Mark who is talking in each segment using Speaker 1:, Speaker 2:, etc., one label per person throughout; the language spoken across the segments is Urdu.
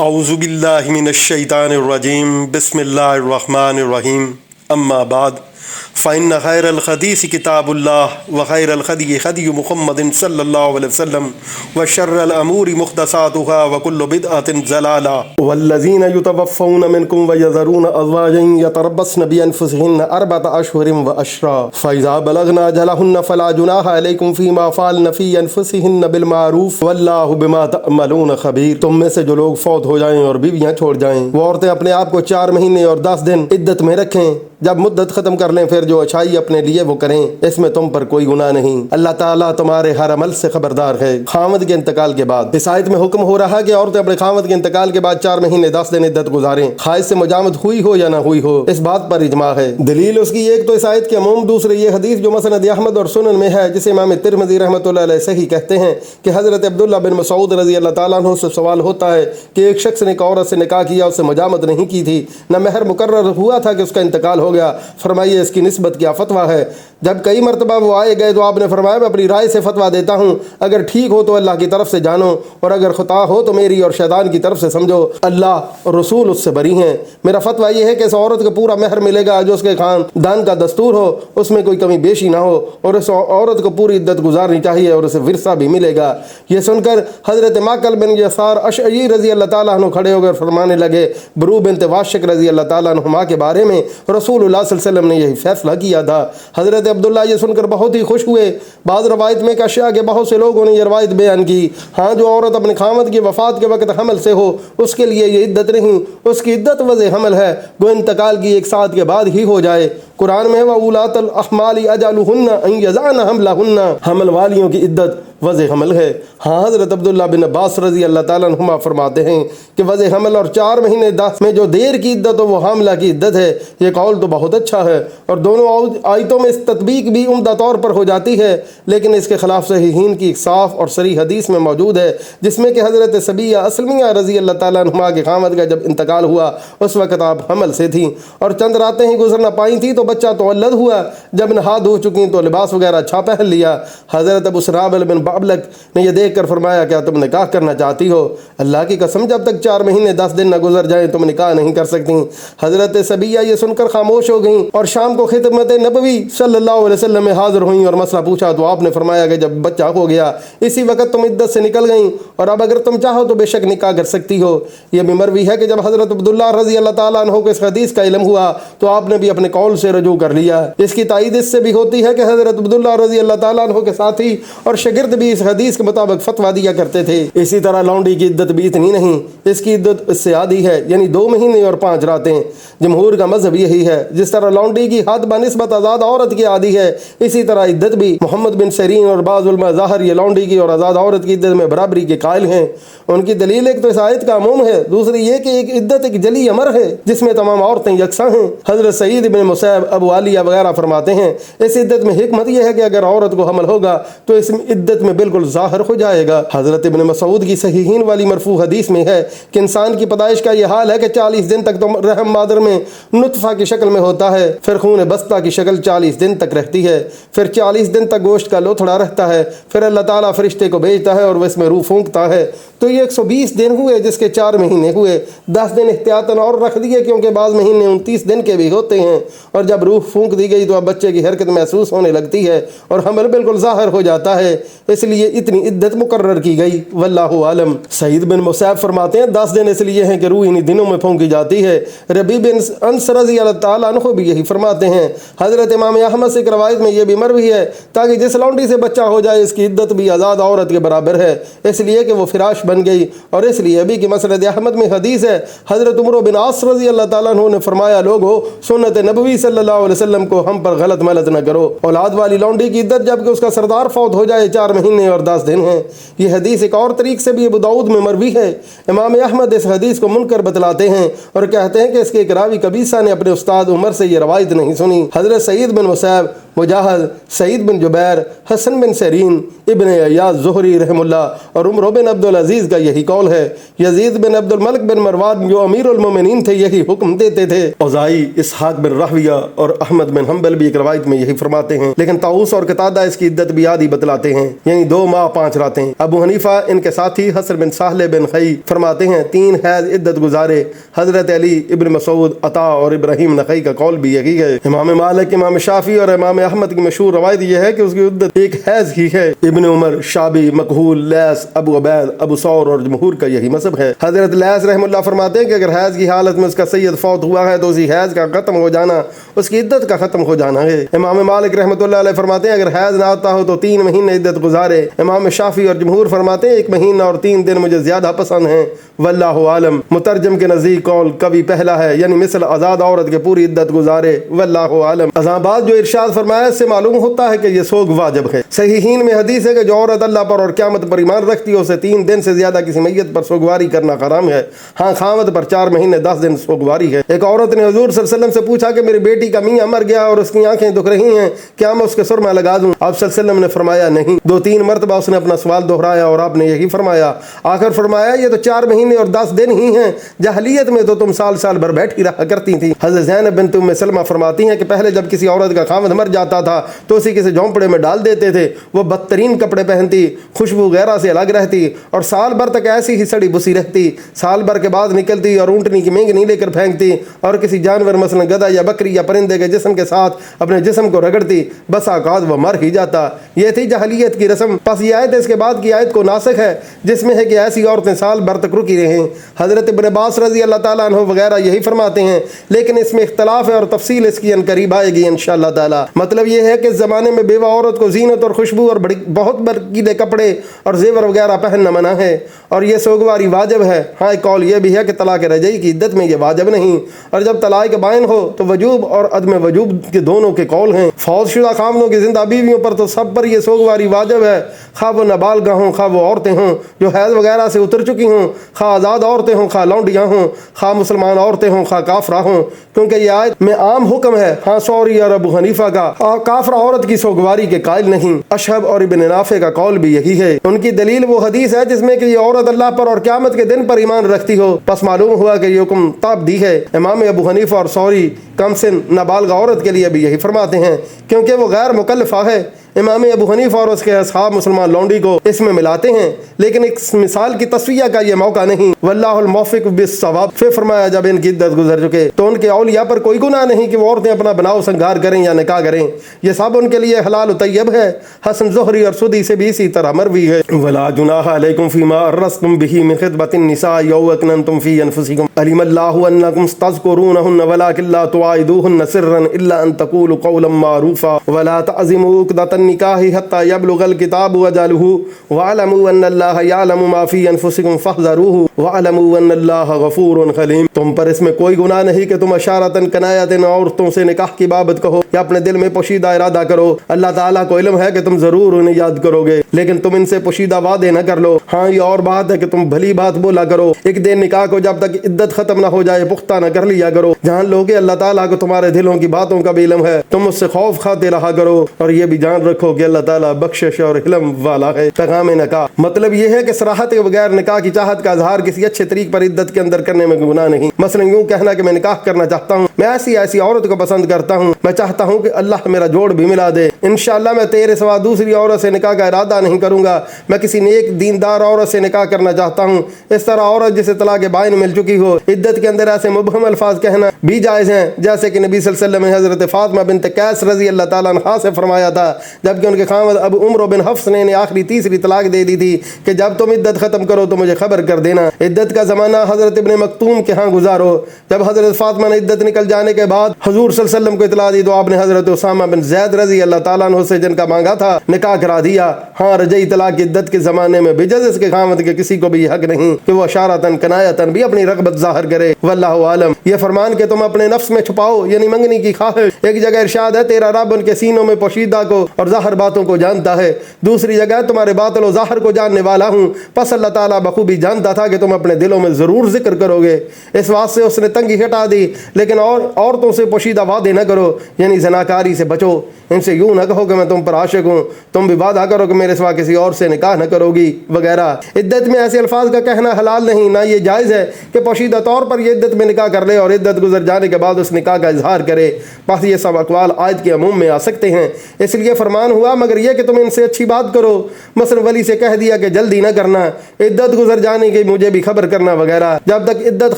Speaker 1: اعوذ باللہ من الشیطان الرجیم بسم اللہ الرحمن الرحیم اما بعد فإن خیر الحدیث کتاب اللہ وخیر الہدی ہدی محمد صلی اللہ علیہ وسلم وشر الامور محدثاتها وکل بدعۃ ضلالہ والذین یتوفون منکم ویذرون ازواجا یتربصن بانفسهن اربعۃ اشہر وعشرا فاذا بلغن اجلہن فلا جناح علیکم فیما فعلن فی انفسہن بالمعروف واللہ بما تعملون خبیر۔ تم میں سے جو لوگ فوت ہو جائیں اور بیویاں چھوڑ جائیں وہ عورتیں اپنے آپ کو 4 مہینے اور 10 دن عدت میں رکھیں، جب مدت ختم کر لیں پھر جو اچھائی اپنے لیے وہ کریں، اس میں تم پر کوئی گناہ نہیں، اللہ تعالیٰ تمہارے ہر عمل سے خبردار ہے۔ خاوند کے انتقال کے بعد اس آیت میں حکم ہو رہا کہ عورتیں اپنے خاوند کے انتقال کے بعد 4 مہینے 10 دن عدت گزاریں، خواہش سے مجامد ہوئی ہو یا نہ ہوئی ہو، اس بات پر اجماع ہے۔ دلیل اس کی ایک تو اس آیت کے عموم، دوسرے یہ حدیث جو مسند احمد اور سنن میں ہے، جسے امام ترمذی رحمۃ اللہ علیہ صحیح کہتے ہیں کہ حضرت عبداللہ بن مسعود رضی اللہ تعالیٰ عنہ سے سوال ہوتا ہے کہ ایک شخص نے ایک عورت سے نکاح کیا، اس سے مجامد نہیں کی تھی، نہ مہر مقرر ہوا تھا کہ اس کا انتقال ہو گیا، فرمائیے اس کی نسبت کیا فتویٰ ہے؟ جب کئی مرتبہ وہ آئے گئے تو آپ نے فرمایا میں اپنی رائے سے فتویٰ دیتا ہوں، اگر ٹھیک ہو تو اللہ کی طرف سے جانو اور اگر خطا ہو تو میری اور شیطان کی طرف سے سمجھو، اللہ اور رسول اس سے بری ہیں۔ میرا فتویٰ یہ ہے کہ اس عورت کو پورا مہر ملے گا جو اس کے خاندان کا دستور ہو، اس میں کوئی کمی بیشی نہ ہو، اور اس عورت کو پوری عدت گزارنی چاہیے اور اسے ورثہ بھی ملے گا۔ یہ سن کر حضرت ماکل بن یسار اشعری رضی اللہ تعالیٰ عنہ کھڑے ہو کر فرمانے لگے، برو بنت واشق رضی اللہ تعالیٰ عنہما کے بارے میں رسول اللہ صلی اللہ علیہ وسلم نے یہی فیصلہ کیا تھا۔ حضرت عبداللہ یہ سن کر بہت ہی خوش ہوئے۔ بعض روایت میں اشیاء کے بہت سے لوگوں نے یہ روایت بیان کی، ہاں جو عورت اپنے خاوند کی وفات کے وقت حمل سے ہو اس کے لیے یہ عدت نہیں، اس کی عدت وضع حمل ہے، وہ انتقال کی 1 ساعت کے بعد ہی ہو جائے۔ قرآن میں وَأُولَاتُ الْأَحْمَالِ أَجَلُهُنَّ أَن يَضَعْنَ حَمْلَهُنَّ، حمل والیوں کی عدت وضع حمل ہے۔ ہاں حضرت عبداللہ بن عباس رضی اللہ تعالیٰ عنہما فرماتے ہیں کہ وضع حمل اور 4 مہینے 10 میں جو دیر کی عدت ہو وہ حاملہ کی عدت ہے۔ یہ قول تو بہت اچھا ہے اور دونوں آیتوں میں اس تطبیق بھی عمدہ طور پر ہو جاتی ہے، لیکن اس کے خلاف صحیحین کی ایک صاف اور صریح حدیث میں موجود ہے جس میں کہ حضرت سبیہ اسلمیہ رضی اللہ تعالیٰ عنہما کے خاوند کا جب انتقال ہوا اس وقت آپ حمل سے تھیں اور چند راتیں ہی گزر نہ پائی تھیں تو بچہ تولد ہوا، جب نہا دھو چکی تو لباس وغیرہ اچھا پہن لیا۔ حضرت ابو سرابل بن بابلک نے یہ دیکھ کر فرمایا کیا تم نکاح کرنا چاہتی ہو؟ اللہ کی قسم جب تک 4 مہینے 10 دن نہ گزر جائیں تم نکاح نہیں کر سکتی۔ حضرت سبیہ یہ سن کر خاموش ہو گئیں اور شام کو خدمت نبوی صلی اللہ علیہ وسلم میں حاضر ہوئیں اور مسئلہ پوچھا تو آپ نے فرمایا کہ جب بچہ ہو گیا اسی وقت تم عدت سے نکل گئیں اور اب اگر تم چاہو تو بے شک نکاح کر سکتی ہو۔ یہ بھی مروی ہے کہ جب حضرت عبداللہ رضی اللہ تعالیٰ عنہ کو اس حدیث کا علم ہوا تو آپ نے بھی اپنے قول سے رجوع کر لیا۔ اس کی تائید اس سے بھی ہوتی ہے کہ حضرت عبداللہ رضی اللہ تعالیٰ عنہ کے ساتھی اور شاگرد بھی اس حدیث کے مطابق فتویٰ دیا کرتے تھے۔ اسی طرح لونڈی کی عدت بھی اتنی نہیں، اس کی عدت اس سے آدھی ہے، یعنی 2 مہینے اور 5 راتیں۔ جمہور کا مذہب یہی ہے، جس طرح لونڈی کی حد بنسبت آزاد عورت کی آدھی ہے اسی طرح عدت بھی۔ محمد بن سیرین اور بعض علماء ظاہر یہ لونڈی کی اور آزاد عورت کی عدت میں برابری کے قائل ہیں۔ ان کی دلیل ایک تو اس آیت کا عموم ہے، دوسری یہ کہ ایک عدت ایک جلی امر ہے جس میں تمام عورتیں یکساں ہیں۔ حضرت سعید بن مسیب، ابو عالیہ وغیرہ فرماتے ہیں اس عدت میں حکمت یہ ہے کہ اگر عورت کو حمل ہوگا تو اس عدت میں بالکل ظاہر ہو جائے گا۔ حضرت ابن مسعود کی صحیحین والی مرفوع حدیث میں ہے کہ انسان کی پیدائش کا یہ حال ہے کہ 40 دن تک تو رحم مادر میں نطفہ کی شکل میں ہوتا ہے، پھر خون بستہ کی شکل 40 دن تک رہتی ہے، پھر 40 دن تک گوشت کا لوتھڑا رہتا ہے، پھر اللہ تعالیٰ فرشتے کو بھیجتا ہے اور وہ اس میں روح پھونکتا ہے۔ تو یہ 120 دن ہوئے جس کے 4 مہینے ہوئے، 10 دن احتیاطاً اور رکھ دیے کیونکہ بعض مہینے 29 دن کے بھی ہوتے ہیں، اور جب روح پھونک دی گئی تو اب بچے کی حرکت محسوس ہونے لگتی ہے اور حمل بالکل ظاہر ہو جاتا ہے، اس لیے اتنی عدت مقرر کی گئی، واللہ عالم۔ سعید بن مسیب فرماتے ہیں 10 دن اس لیے ہیں کہ روح انہی دنوں میں پھونکی جاتی ہے۔ ربیع بن انس رضی اللہ تعالیٰ عنہ بھی یہی فرماتے ہیں۔ حضرت امام احمد سے ایک روایت میں یہ بھی مروی ہے تاکہ جس لونڈی سے بچہ ہو جائے اس کی عدت بھی آزاد عورت کے برابر ہے، اس لیے کہ وہ فراش بن گئی، اور اس لیے بھی کہ مسند احمد میں حدیث ہے حضرت عمر بن عاص رضی اللہ تعالیٰ عنہ نے فرمایا لوگو سنت نبوی صلی اللہ علیہ وسلم کو ہم پر غلط ملت نہ کرو۔ اولاد والی لونڈی کی عدت جب کہ اس کا سردار فوت ہو جائے 4 مہینے اور 10 دن ہیں۔ یہ حدیث ایک اور طریق سے بھی ابو داؤد میں مروی ہے۔ امام احمد اس حدیث کو منکر بتلاتے ہیں اور کہتے ہیں کہ اس کے ایک راوی قبیصہ نے اپنے استاد عمر سے یہ روایت نہیں سنی۔ حضرت سعید بن مسیب مجاہد، سعید بن جبیر، حسن بن سیرین، ابن عیاض زہری رحم اللہ اور عمر بن عبدالعزیز کا یہی قول ہے۔ یزید بن عبد الملک بن مروان جو امیر المومنین تھے یہی حکم دیتے تھے۔ اوزاعی، اسحاق بن راہویہ اور احمد بن حنبل بھی ایک روایت میں یہی فرماتے ہیں، لیکن طاؤس اور قتادہ اس کی عدت بھی آدھی بتلاتے ہیں، یعنی 2 ماہ 5 راتیں۔ ابو حنیفہ ان کے ساتھی حسن بن سہل بن خی فرماتے ہیں 3 حیض عدت گزارے۔ حضرت علی، ابن مسعود، عطا اور ابراہیم نخعی کا قول بھی یہی ہے۔ امام مالک، امام شافعی اور امام احمد کی مشہور روایت یہ ہے کہ اس کی عدت 1 حیض ہی ہے۔ ابن عمر، شابی، مکحول، لیث، ابو عبید، ابو ثور اور جمہور کا یہی مذہب ہے۔ حضرت لیث رحم اللہ فرماتے ہیں کہ اگر حیض کی حالت میں اس کا سید فوت ہوا ہے تو اسی حیض کا ختم ہو جانا اس کی عدت کا ختم ہو جانا ہے۔ امام مالک رحمۃ اللہ علیہ فرماتے ہیں اگر حیض نہ آتا ہو تو 3 مہینے عدت گزارے۔ امام شافعی اور جمہور فرماتے ہیں 1 مہینہ اور 3 دن مجھے زیادہ پسند ہیں، واللہ عالم۔ مترجم کے نزدیک قول کبھی پہلا ہے، یعنی مثل آزاد عورت کے پوری عدت گزارے، واللہ عالم۔ ازاں بعد جو ارشاد فرمایا اس سے معلوم ہوتا ہے کہ یہ سوگ واجب ہے۔ صحیحین میں حدیث ہے کہ جو عورت اللہ پر اور قیامت پر ایمان رکھتی ہے اسے 3 دن سے زیادہ کسی میت پر سوگواری کرنا حرام ہے۔ ہاں، خامد پر 4 مہینے 10 دن سوگواری ہے۔ ایک عورت نے حضور صلی اللہ علیہ وسلم سے پوچھا کہ میری بیٹی کا میاں مر گیا اور اس کی آنکھیں دکھ رہی ہیں، کیا میں اس کے سرما لگا دوں؟ آپ صلی اللہ علیہ وسلم نے فرمایا نہیں۔ 2-3 مرتبہ اس نے اپنا سوال دہرایا اور آپ نے یہی فرمایا۔ آخر فرمایا یہ تو 4 مہینے اور 10 دن ہی ہیں، جاہلیت میں تو تم سال سال بھر بیٹھی رہا کرتی تھی۔ حضرت زینب بنت ام سلمہ فرماتی ہیں کہ پہلے جب کسی عورت کا خاوند مر جاتا تھا تو اسی کسی جھونپڑے میں ڈال دیتے تھے، وہ بدترین کپڑے پہنتی، خوشبو غیرہ سے الگ رہتی اور سال بھر تک ایسی ہی سڑی بسی رہتی۔ سال بھر کے بعد نکلتی اور اونٹنی کی مینگنی لے کر پھینکتی اور کسی جانور مثلا گدھا یا بکری یا پرندے کے جسم کے ساتھ اپنے جسم کو رگڑتی، بس اوقات وہ مر ہی جاتا۔ یہ تھی جاہلیت کی رسم۔ پس یہ آیت اس کے بعد کی آیت کو ناسخ ہے جس میں ہے کہ ایسی عورتیں سال بھر تک رکی رہیں۔ حضرت ابن عباس رضی اللہ تعالیٰ عنہ وغیرہ یہی فرماتے ہیں، لیکن اس میں اختلاف ہے اور تفصیل اس کی عنقریب آئے گی انشاءاللہ تعالیٰ۔ مطلب یہ ہے کہ اس زمانے میں بیوہ عورت کو زینت اور خوشبو اور بہت برقیلے کپڑے اور زیور وغیرہ پہننا منع ہے اور یہ سوگواری واجب ہے۔ ہاں، ایک قول یہ بھی ہے کہ طلاق رجعی کی عدت میں یہ واجب نہیں، اور جب طلاق بائن ہو تو وجوب اور عدم وجوب کے دونوں کے قول ہیں۔ فوت شدہ خاوندوں کی زندہ بیویوں پر تو سب پر یہ سوگواری واجب ہے، خواہ وہ نابالغہ ہوں، خواہ وہ عورتیں ہوں جو حیض وغیرہ سے اتر چکی ہوں، خواہ آزاد عورتیں ہوں، خواہ لونڈیاں ہوں، خواہ مسلمان عورتیں ہوں، خواہ کافرہ ہوں، کیونکہ یہ آیت میں عام حکم ہے۔ ہاں، ثوری اور ابو حنیفہ کا کافرہ عورت کی سوگواری کے قائل نہیں۔ اشہب اور ابن نافع کا قول بھی یہی ہے۔ ان کی دلیل وہ حدیث ہے جس میں کہ یہ عورت اللہ پر اور قیامت کے دن پر ایمان رکھتی ہو، پس معلوم ہوا کہ یہ حکم تاب دی ہے۔ امام ابو حنیفہ اور ثوری کم سن نابالغ عورت کے لیے بھی یہی فرماتے ہیں کیونکہ وہ غیر مکلفہ ہے۔ امام ابو حنیفہ اور اس کے اصحاب مسلمان لونڈی کو اس میں ملاتے ہیں، لیکن ایک مثال کی تصفیہ کا یہ موقع نہیں۔ واللہ الموفق بالصواب۔ پھر فرمایا جب ان کی عدت گزر چکے تو ان کے اولیاء پر کوئی گناہ نہیں کہ وہ عورتیں اپنا بناؤ سنگار کریں یا نکاح کریں، یہ سب ان کے لیے حلال و طیب ہے۔ حسن زہری اور سدی سے بھی اسی طرح مروی ہے۔ ولا جناح علیکم فیما عرضتم به من خطبۃ النساء او اکننتم فی انفسکم علم اللہ انکم تذکرونہن ولکن لا تواعدوہن سرا الا ان تقولوا قولا معروفا ولا تعزموا عقدۃ النکاح حتی یبلغ الکتاب اجلہ واعلموا ان اللہ یعلم ما فی انفسکم فاحذروہ واعلموا ان اللہ غفور حلیم۔ تم پر اس میں کوئی گناہ نہیں کہ تم اشارتاً کنایتاً عورتوں سے نکاح کی بابت کہو یا اپنے دل میں پوشیدہ ارادہ کرو۔ اللہ تعالیٰ کو علم ہے کہ تم ضرور انہیں یاد کرو گے، لیکن تم ان سے پوشیدہ وعدے نہ کر لو۔ ہاں، یہ اور بات ہے کہ تم بھلی بات بولا کرو، ایک دن نکاح کو جب تک عدت ختم نہ ہو جائے پختہ نہ کر لیا کرو۔ جان لو کہ اللہ تعالیٰ کو تمہارے دلوں کی باتوں کا بھی علم ہے، تم اس سے خوف کھاتے رہا کرو، اور یہ بھی جان رکھو کہ اللہ تعالیٰ بخشش اور علم والا ہے۔ پیغام نکاح مطلب یہ ہے کہ صراحت کے بغیر نکاح کی چاہت کا اظہار کسی اچھے طریق پر عدت کے اندر کرنے میں گناہ نہیں۔ مثلا یوں کہنا کہ میں نکاح کرنا چاہتا ہوں، میں ایسی عورت کو پسند کرتا ہوں، میں چاہتا ہوں کہ اللہ میرا جوڑ بھی ملا دے، انشاءاللہ میں تیرے سوا دوسری عورت سے نکاح کا ارادہ نہیں کروں گا، میں کسی نیک دیندار عورت سے نکاح کرنا چاہتا ہوں۔ اس طرح عورت جسے طلاق بائن مل چکی ہو، عدت کے اندر ایسے مبہم الفاظ کہنا بھی جائز ہیں، جیسے کہ نبی صلی اللہ علیہ وسلم نے حضرت فاطمہ بنت قیس رضی اللہ تعالیٰ عنہا سے فرمایا تھا جبکہ ان کے خاوند ابو عمرو بن حفص نے انہیں آخری تیسری طلاق دے دی تھی کہ جب تم عدت ختم کرو تو مجھے خبر کر دینا۔ عدت کا زمانہ حضرت ابن مکتوم کے ہاں گزارو۔ جب حضرت فاطمہ نے عدت نکل جانے کے بعد حضور صلی اللہ علیہ وسلم کو اطلاع دی تو آپ نے حضرت اسامہ بن زید رضی اللہ تعالیٰ عنہ سے جن کا مانگا تھا نکاح کرا دیا۔ ہاں، رجعی طلاق کی عدت کے زمانے میں بجز اس کے خاوند کے کسی کو بھی حق نہیں کہ وہ اشارتاً کنایتاً بھی اپنی رغبت ظاہر کرے۔ واللہ عالم۔ یہ فرمان کہ تم اپنے نفس میں چھپاؤ یعنی منگنی کی خواہش، ایک جگہ ارشاد ہے تیرا رب ان کے سینوں میں پوشیدہ کو اور ظاہر باتوں کو جانتا ہے۔ دوسری جگہ تمہارے باطن و ظاہر کو جاننے والا ہوں، پس اللہ تعالیٰ بخوبی جانتا تھا کہ تم اپنے دلوں میں ضرور ذکر کرو گے۔ اس واسطے سے اس نے تنگی ہٹا دی، لیکن عورتوں سے پوشیدہ وعدے نہ کرو، یعنی زناکاری سے بچو۔ ان سے یوں نہ کہو کہ میں تم پر عاشق ہوں، تم بھی وعدہ کرو کہ میرے سوا کسی اور سے نکاح نہ کرو گی وغیرہ۔ عدت میں ایسے الفاظ کا کہنا حلال نہیں، نہ یہ جائز ہے کہ پوشیدہ طور پر یہ عدت میں نکاح کر لے اور عدت گزر جانے کے بعد اس نکاح کا اظہار کرے۔ بس یہ سب اقوال آیت کے عموم میں آ سکتے ہیں، اس لیے فرمان ہوا مگر یہ کہ تم ان سے اچھی بات کرو۔ مثلا ولی سے کہہ دیا کہ جلدی نہ کرنا، عدت گزر جانے کی مجھے بھی خبر کرنا وغیرہ۔ جب تک عدت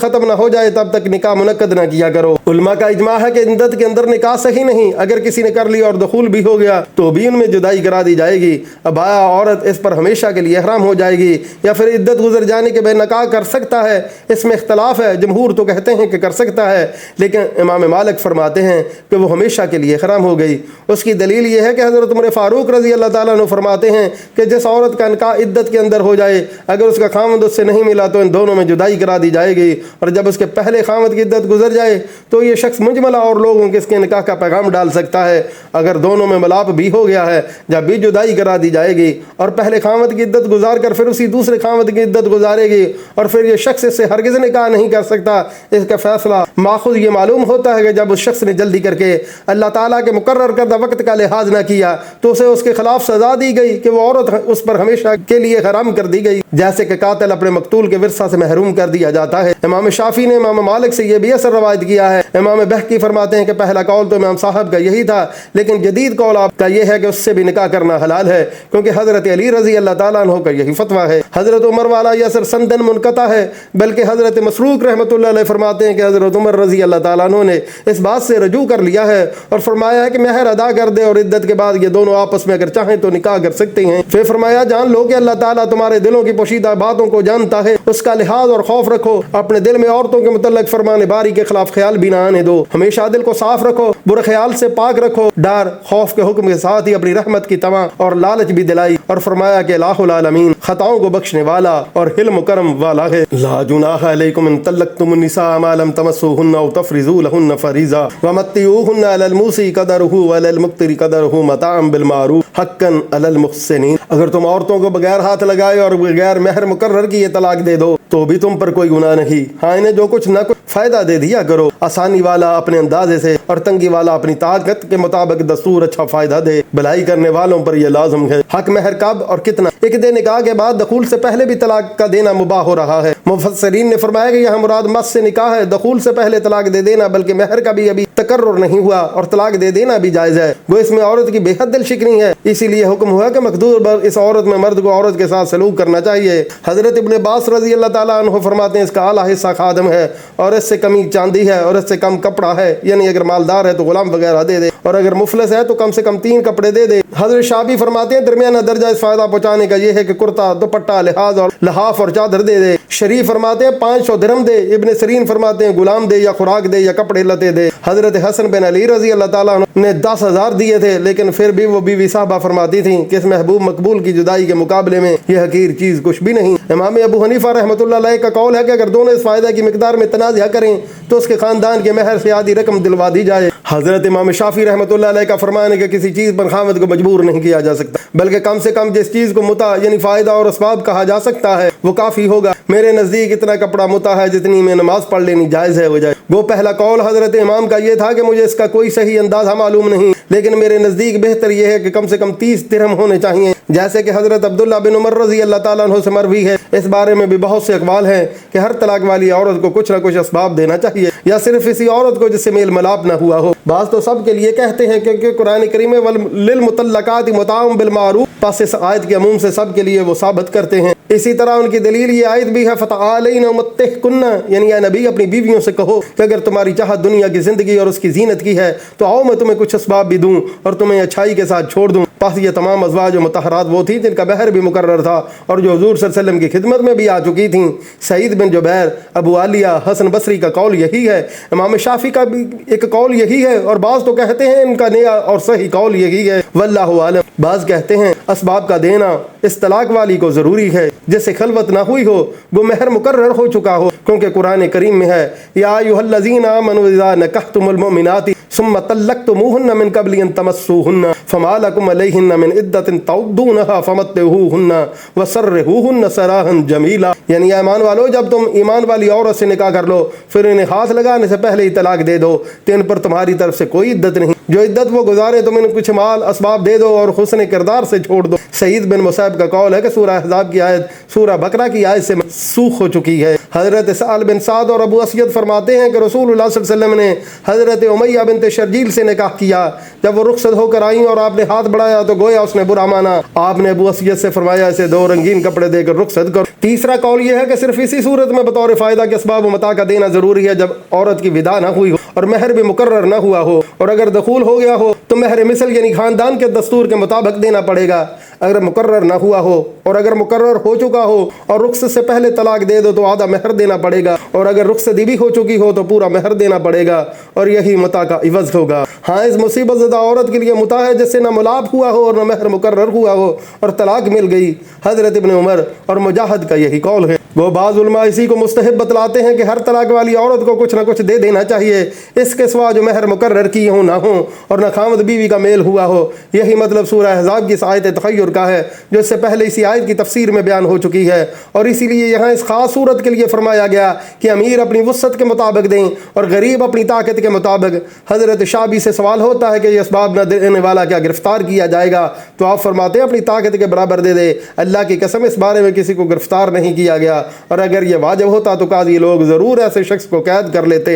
Speaker 1: ختم نہ ہو جائے تب تک نکاح منعقد نہ کیا کرو۔ علماء کا اجماع ہے کہ عدت کے اندر نکاح صحیح نہیں، اگر کسی نے کر لی اور دخول بھی ہو گیا تو بھی ان میں جدائی کرا دی جائے گی۔ اب آیا عورت اس پر ہمیشہ کے لیے حرام ہو جائے گی یا پھر عدت گزر جانے کے بعد نکاح کر سکتا ہے؟ اس میں اختلاف ہے، جمہور تو کہتے ہیں کہ کر سکتا ہے، لیکن امام مالک فرماتے ہیں کہ وہ ہمیشہ کے لیے حرام ہو گئی۔ اس کی دلیل یہ ہے کہ حضرت عمر فاروق رضی اللہ تعالیٰ عنہ فرماتے ہیں کہ جس عورت کا نکاح عدت کے اندر ہو جائے، اگر اس کا خاوند اس سے نہیں ملا تو ان دونوں میں جدائی کرا دی جائے گی، اور جب اس کے پہلے خاوند کی عدت گزر جائے تو یہ شخص مجملہ اور لوگوں کے اس کے نکاح کا پیغام ڈال سکتا ہے۔ اگر دونوں میں ملاپ بھی ہو گیا ہے جب بھی جدائی کرا دی جائے گی، اور پہلے خاوند کی عدت گزار کر پھر اسی دوسرے خاوند کی عدت گزارے گی، اور پھر یہ شخص اس سے ہرگز نکاح نہیں کر سکتا۔ اس کا فیصلہ ماخوذ یہ معلوم ہوتا ہے کہ جب اس شخص نے جلدی کر کے اللہ تعالیٰ کے مقرر کردہ وقت کا لحاظ نہ کیا تو اسے اس کے خلاف سزا دی گئی کہ وہ عورت اس پر ہمیشہ کے لیے حرام کر دی گئی، جیسے کہ قاتل اپنے مقتول کے ورثہ سے محروم کر دیا جاتا ہے۔ امام شافعی نے امام مالک سے یہ بھی اثر روایت کیا ہے۔ امام بہقی فرماتے ہیں کہ پہلا قول تو امام صاحب کا یہی تھا، لیکن جدید قول آپ کا یہ ہے کہ اس سے بھی نکاح کرنا حلال ہے، کیونکہ حضرت علی رضی اللہ تعالیٰ عنہ کا یہی فتویٰ ہے۔ حضرت عمر والا یہ اثر سندن منقطع ہے، بلکہ حضرت مسروق رحمۃ اللہ علیہ فرماتے ہیں کہ حضرت عمر رضی اللہ تعالیٰ عنہ نے اس بات سے رجوع کر لیا ہے اور فرمایا ہے کہ مہر ادا کر دے، اور عدت کے بعد یہ دونوں آپس میں اگر چاہیں تو نکاح کر سکتے ہیں۔ پھر فرمایا جان لو کہ اللہ تعالیٰ تمہارے دلوں کی پوشیدہ باتوں کو جانتا ہے، اس کا لحاظ اور خوف رکھو، اپنے دل میں عورتوں کے متعلق فرمان باری کے خلاف خیال بھی نہ آنے دو، ہمیشہ دل کو صاف رکھو، برے خیال سے پاک رکھو، ڈر خوف کے حکم کے ساتھ ہی اپنی رحمت کی تماں اور لالچ بھی دلائی، اور فرمایا کہ الہ العالمین خطاؤں کو بخشنے والا اور حلم و کرم والا ہے۔ لا جناح علیکم ان طلقتم النساء ما لم تمسوهن او تفرضوا لهن فریضہ ومتعوهن علی الموسع قدرہ وعلی المقتر قدرہ متاعا بالمعروف حقا علی المحسنین۔ اگر تم عورتوں کو بغیر ہاتھ لگائے اور بغیر مہر مقرر کیے طلاق دے دو تو بھی تم پر کوئی گناہ نہیں، ہاں انہیں جو کچھ نہ کچھ فائدہ دے دیا کرو، آسانی والا اپنے اندازے سے اور تنگی والا اپنی طاقت کے مطابق دستور اچھا فائدہ دے، بھلائی کرنے والوں پر یہ لازم ہے۔ حق مہر کب اور کتنا؟ ایک دے نکاح کے بعد دخول سے پہلے بھی طلاق کا دینا مباح ہو رہا ہے۔ مفسرین نے فرمایا کہ یہاں مراد مس سے نکاح ہے، دخول سے پہلے طلاق دے دینا بلکہ مہر کا بھی ابھی تقرر نہیں ہوا اور طلاق دے دینا بھی جائز ہے، گو اس میں عورت کی بے حد دل شکنی ہے، اسی لیے حکم ہوا کہ مقدور پر اس عورت میں مرد کو عورت کے ساتھ سلوک کرنا چاہیے۔ حضرت ابن عباس رضی اللہ تعالیٰ عنہ فرماتے ہیں اس کا اعلیٰ حصہ خادم ہے اور اس سے کمی چاندی ہے اور اس سے کم کپڑا ہے، یعنی اگر مالدار ہے تو غلام وغیرہ دے دے اور اگر مفلس ہے تو کم سے کم 3 کپڑے دے دے۔ حضرت شعبی فرماتے ہیں درمیانہ درجہ اس فائدہ پہنچانے کا یہ ہے کہ کرتا دوپٹہ لحاظ اور لحاف اور چادر دے دے۔ شریف فرماتے ہیں 500 درہم دے، ابن سیرین فرماتے ہیں غلام دے یا خوراک دے یا کپڑے لتے دے۔ حضرت حسن بن علی رضی اللہ تعالیٰ عنہ نے 10,000 دیے تھے، لیکن پھر بھی وہ بیوی صاحبہ فرماتی تھیں کہ اس محبوب مقبول کی جدائی کے مقابلے میں یہ حقیر چیز کچھ بھی نہیں۔ امام ابو حنیفہ رحمۃ اللہ علیہ کا قول ہے کہ اگر دونوں اس فائدہ کی مقدار میں تنازع کریں تو اس کے خاندان کے مہر سے آدھی رقم دلوا دی جائے۔ حضرت امام شافعی رحمۃ اللہ علیہ کا فرمان ہے کہ کسی چیز پر خاوند کو مجبور نہیں کیا جا سکتا، بلکہ کم سے کم جس چیز کو متع یعنی فائدہ اور اسباب کہا جا سکتا ہے وہ کافی ہوگا۔ میرے نزدیک اتنا کپڑا متع ہے جتنی میں نماز پڑھ لینی جائز ہے ہو جائے۔ وہ پہلا قول حضرت امام کا یہ تھا کہ مجھے اس کا کوئی صحیح اندازہ معلوم نہیں، لیکن میرے نزدیک بہتر یہ ہے کہ کم سے کم 30 درہم ہونے چاہیے، جیسے کہ حضرت عبداللہ بن عمر رضی اللہ تعالیٰ عنہ سے مروی ہے۔ اس بارے میں بھی بہت سے اقوال ہیں کہ ہر طلاق والی عورت کو کچھ نہ کچھ اسباب دینا چاہیے، یا صرف اسی عورت کو جس سے میل ملاپ نہ ہوا ہو۔ بعض تو سب کے لیے کہتے ہیں کہ قرآن کریم میں للمطلقات متاع بالمعروف، پس اس آیت کے عموم سے سب کے لیے وہ ثابت کرتے ہیں۔ اسی طرح ان کی دلیل یہ آیت بھی ہے فتعالین امتعکن، یعنی اے نبی اپنی بیویوں سے کہو کہ اگر تمہاری چاہت دنیا کی زندگی اور اس کی زینت کی ہے تو آؤ میں تمہیں کچھ اسباب بھی دوں اور تمہیں اچھائی کے ساتھ چھوڑ دوں۔ پس یہ تمام ازواج و مطہرات وہ تھیں جن کا مہر بھی مقرر تھا اور جو حضور صلی اللہ علیہ وسلم کی خدمت میں بھی آ چکی تھیں۔ سعید بن جبیر، ابو عالیہ، حسن بصری کا قول یہی ہے، امام شافعی کا بھی ایک قول یہی ہے، اور بعض تو کہتے ہیں ان کا نیا اور صحیح قول یہی ہے، واللہ عالم۔ بعض کہتے ہیں اسباب کا دینا اس طلاق والی کو ضروری ہے جس سے خلوت نہ ہوئی ہو وہ مہر مقرر ہو چکا ہو، کیونکہ قرآن کریم میں ہے یا ایھا الذین آمنوا اذا نکحتم المؤمنات ثم طلقتموهن من قبل ان تمسوهن فما لكم عليهن من عدة تعدونها فمتعوهن وسرحوهن سراحا جمیلا، یعنی ایمان والو جب تم ایمان والی عورت سے نکاح کر لو پھر انہیں ہاتھ لگانے سے پہلے ہی طلاق دے دو تو ان پر تمہاری طرف سے کوئی عدت نہیں، جو عدت وہ گزارے تم ان کچھ مال اسباب دے دو اور حسن کردار سے چھوڑ دو۔ سعید بن مصعب کا قول ہے کہ سورہ احزاب کی آیت سورہ بقرہ کی آیت سے منسوخ ہو چکی ہے۔ حضرت سہل بن سعد اور ابو اسید فرماتے ہیں کہ رسول اللہ صلی اللہ علیہ وسلم نے حضرت امیہ بنت شرجیل سے نکاح کیا، جب وہ رخصت ہو کر آئیں اور آپ نے ہاتھ بڑھایا تو گویا اس نے برا مانا، آپ نے ابو اسید سے فرمایا اسے 2 رنگین کپڑے دے کر رخصت کرو۔ تیسرا قول یہ ہے کہ صرف اسی صورت میں بطور فائدہ کے اسباب و متاع کا دینا ضروری ہے جب عورت کی ودا نہ ہوئی ہو اور مہر بھی مقرر نہ ہوا ہو، اور اگر دخول ہو گیا ہو تو مہر مثل یعنی خاندان کے دستور کے مطابق دینا پڑے گا، اگر مقرر نہ ہوا ہو اور اگر مقرر ہو چکا ہو اور رخصت سے پہلے طلاق دے دو تو آدھا مہر دینا پڑے گا، اور اگر رخصت بھی ہو چکی ہو تو پورا مہر دینا پڑے گا، اور یہی متاع کا عوض ہوگا۔ ہاں اس مصیبت زدہ عورت کے لیے متاع ہے جس سے نہ ملاپ ہوا ہو اور نہ مہر مقرر ہوا ہو اور طلاق مل گئی۔ حضرت ابن عمر اور مجاہد کا یہی قول ہے۔ وہ بعض علماء اسی کو مستحب بتلاتے ہیں کہ ہر طلاق والی عورت کو کچھ نہ کچھ دے دینا چاہیے، اس کے سوا جو مہر مقرر کیے ہوں نہ ہوں اور نہ خاوند بیوی کا میل ہوا ہو۔ یہی مطلب سورہ احزاب کی آیت تخیر کا ہے جو اس سے پہلے اسی آیت کی تفسیر میں بیان ہو چکی ہے، اور اسی لیے یہاں اس خاص صورت کے لیے فرمایا گیا کہ امیر اپنی وسعت کے مطابق دیں اور غریب اپنی طاقت کے مطابق۔ حضرت شعبی سے سوال ہوتا ہے کہ یہ اسباب نہ دینے والا کیا گرفتار کیا جائے گا؟ تو آپ فرماتے ہیں اپنی طاقت کے برابر دے دے، اللہ کی قسم اس بارے میں کسی کو گرفتار نہیں کیا گیا، اور اگر یہ واجب ہوتا تو قاضی لوگ ضرور ایسے شخص کو قید کر لیتے۔